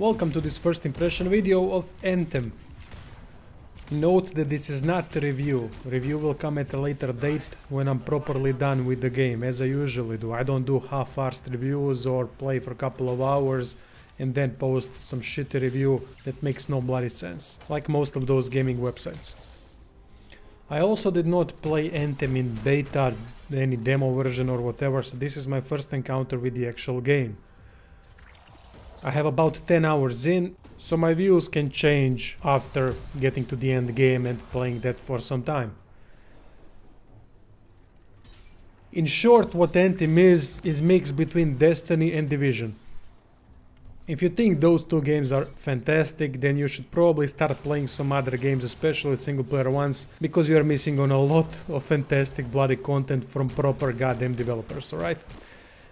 Welcome to this first impression video of Anthem. Note that this is not a review. Review will come at a later date when I'm properly done with the game, as I usually do. I don't do half-arsed reviews or play for a couple of hours and then post some shitty review that makes no bloody sense, like most of those gaming websites. I also did not play Anthem in beta, any demo version or whatever, so this is my first encounter with the actual game. I have about 10 hours in, so my views can change after getting to the end game and playing that for some time. In short, what Anthem is mix between Destiny and Division. If you think those two games are fantastic, then you should probably start playing some other games, especially single player ones, because you are missing on a lot of fantastic bloody content from proper goddamn developers, alright?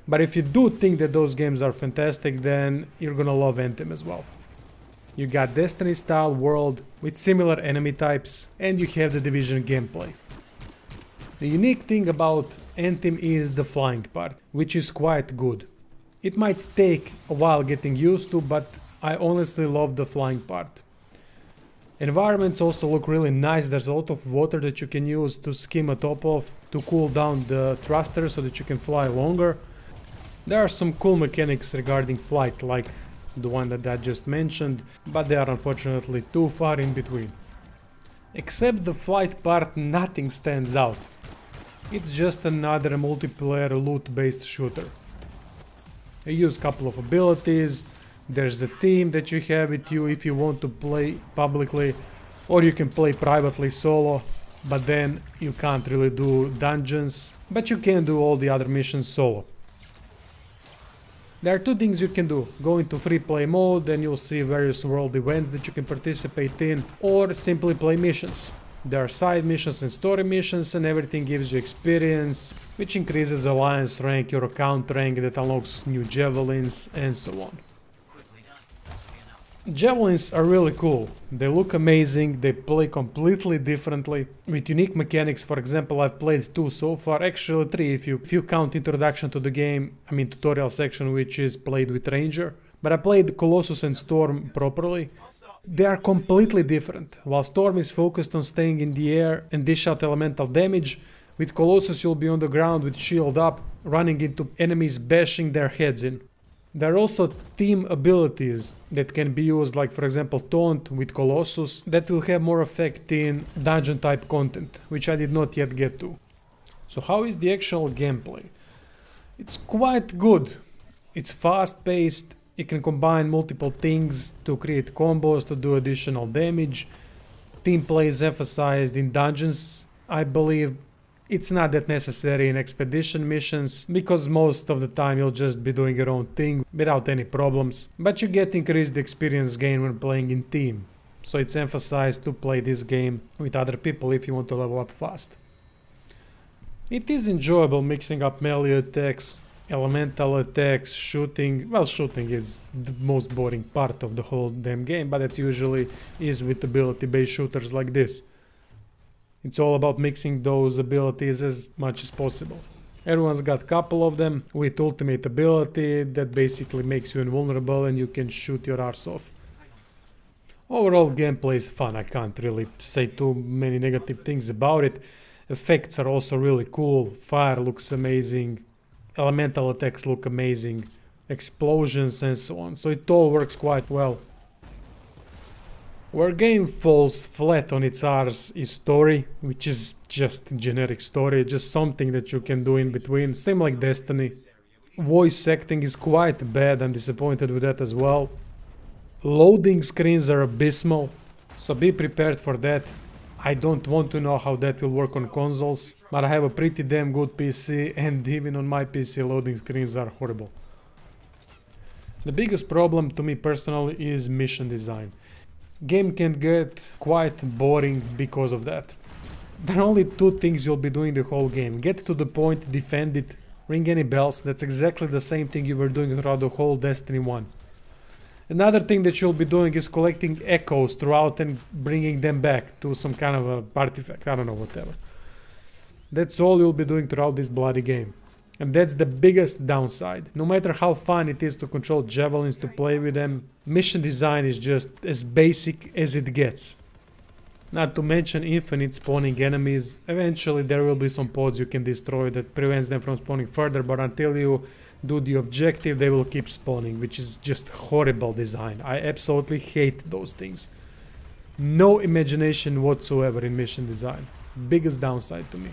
But if you do think that those games are fantastic, then you're gonna love Anthem as well. You got Destiny style world with similar enemy types, and you have the Division gameplay. The unique thing about Anthem is the flying part, which is quite good. It might take a while getting used to, but I honestly love the flying part. Environments also look really nice. There's a lot of water that you can use to skim atop of to cool down the thruster so that you can fly longer. There are some cool mechanics regarding flight, like the one that I just mentioned, but they are unfortunately too far in between. Except the flight part, nothing stands out. It's just another multiplayer loot-based shooter. You use a couple of abilities, there's a team that you have with you if you want to play publicly, or you can play privately solo, but then you can't really do dungeons, but you can do all the other missions solo. There are two things you can do: go into free play mode and you'll see various world events that you can participate in, or simply play missions. There are side missions and story missions, and everything gives you experience, which increases alliance rank, your account rank, that unlocks new javelins, and so on. Javelins are really cool. They look amazing, they play completely differently, with unique mechanics. For example, I've played 2 so far, actually 3 if you count introduction to the game, I mean tutorial section, which is played with Ranger. But I played Colossus and Storm properly. They are completely different. While Storm is focused on staying in the air and dish out elemental damage, with Colossus you'll be on the ground with shield up, running into enemies, bashing their heads in. There are also team abilities that can be used, like for example Taunt with Colossus, that will have more effect in dungeon type content, which I did not yet get to. So how is the actual gameplay? It's quite good. It's fast paced, you can combine multiple things to create combos to do additional damage. Team play is emphasized in dungeons, I believe. It's not that necessary in expedition missions, because most of the time you'll just be doing your own thing without any problems, but you get increased experience gain when playing in team, so it's emphasized to play this game with other people if you want to level up fast. It is enjoyable mixing up melee attacks, elemental attacks, shooting. Well, shooting is the most boring part of the whole damn game, but it usually is with ability-based shooters like this. It's all about mixing those abilities as much as possible. Everyone's got a couple of them with ultimate ability that basically makes you invulnerable and you can shoot your arse off. Overall gameplay is fun, I can't really say too many negative things about it. Effects are also really cool, fire looks amazing, elemental attacks look amazing, explosions and so on, so it all works quite well. Where game falls flat on its arse is story, which is just generic story, just something that you can do in between, same like Destiny. Voice acting is quite bad, I'm disappointed with that as well. Loading screens are abysmal, so be prepared for that. I don't want to know how that will work on consoles, but I have a pretty damn good PC, and even on my PC loading screens are horrible. The biggest problem to me personally is mission design. Game can get quite boring because of that. There are only 2 things you'll be doing the whole game: get to the point, defend it, ring any bells. That's exactly the same thing you were doing throughout the whole Destiny 1. Another thing that you'll be doing is collecting echoes throughout and bringing them back to some kind of a artifact, I don't know, whatever. That's all you'll be doing throughout this bloody game. And that's the biggest downside. No matter how fun it is to control javelins, to play with them, mission design is just as basic as it gets. Not to mention infinite spawning enemies. Eventually there will be some pods you can destroy that prevents them from spawning further, but until you do the objective they will keep spawning, which is just horrible design. I absolutely hate those things. No imagination whatsoever in mission design. Biggest downside to me.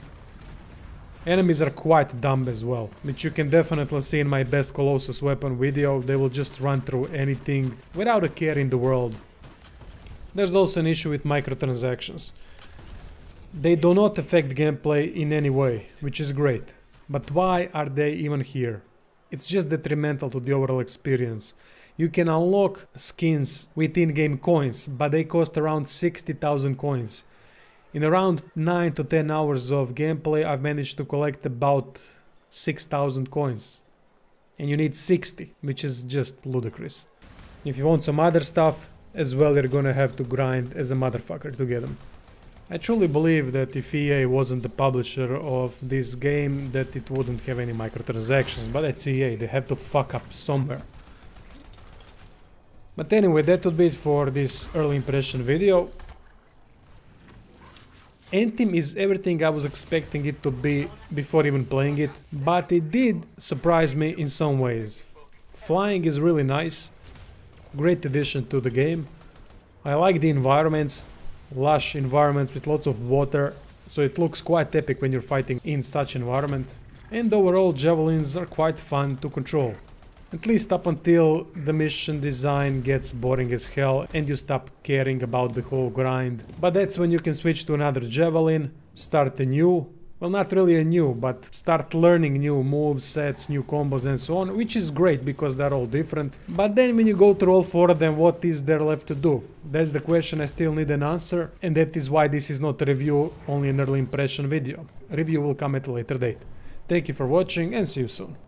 Enemies are quite dumb as well, which you can definitely see in my best Colossus weapon video. They will just run through anything without a care in the world. There's also an issue with microtransactions. They do not affect gameplay in any way, which is great. But why are they even here? It's just detrimental to the overall experience. You can unlock skins with in-game coins, but they cost around 60,000 coins. In around 9 to 10 hours of gameplay, I've managed to collect about 6,000 coins. And you need 60, which is just ludicrous. If you want some other stuff, as well, you're gonna have to grind as a motherfucker to get them. I truly believe that if EA wasn't the publisher of this game, that it wouldn't have any microtransactions, but that's EA, they have to fuck up somewhere. But anyway, that would be it for this early impression video. Anthem is everything I was expecting it to be before even playing it, but it did surprise me in some ways. Flying is really nice, great addition to the game. I like the environments, lush environments with lots of water, so it looks quite epic when you're fighting in such environment. And overall javelins are quite fun to control. At least up until the mission design gets boring as hell and you stop caring about the whole grind. But that's when you can switch to another javelin, start a new, well, not really a new, but start learning new move sets, new combos and so on, which is great because they're all different. But then when you go through all four of them, what is there left to do? That's the question I still need an answer, and that is why this is not a review, only an early impression video. Review will come at a later date. Thank you for watching and see you soon.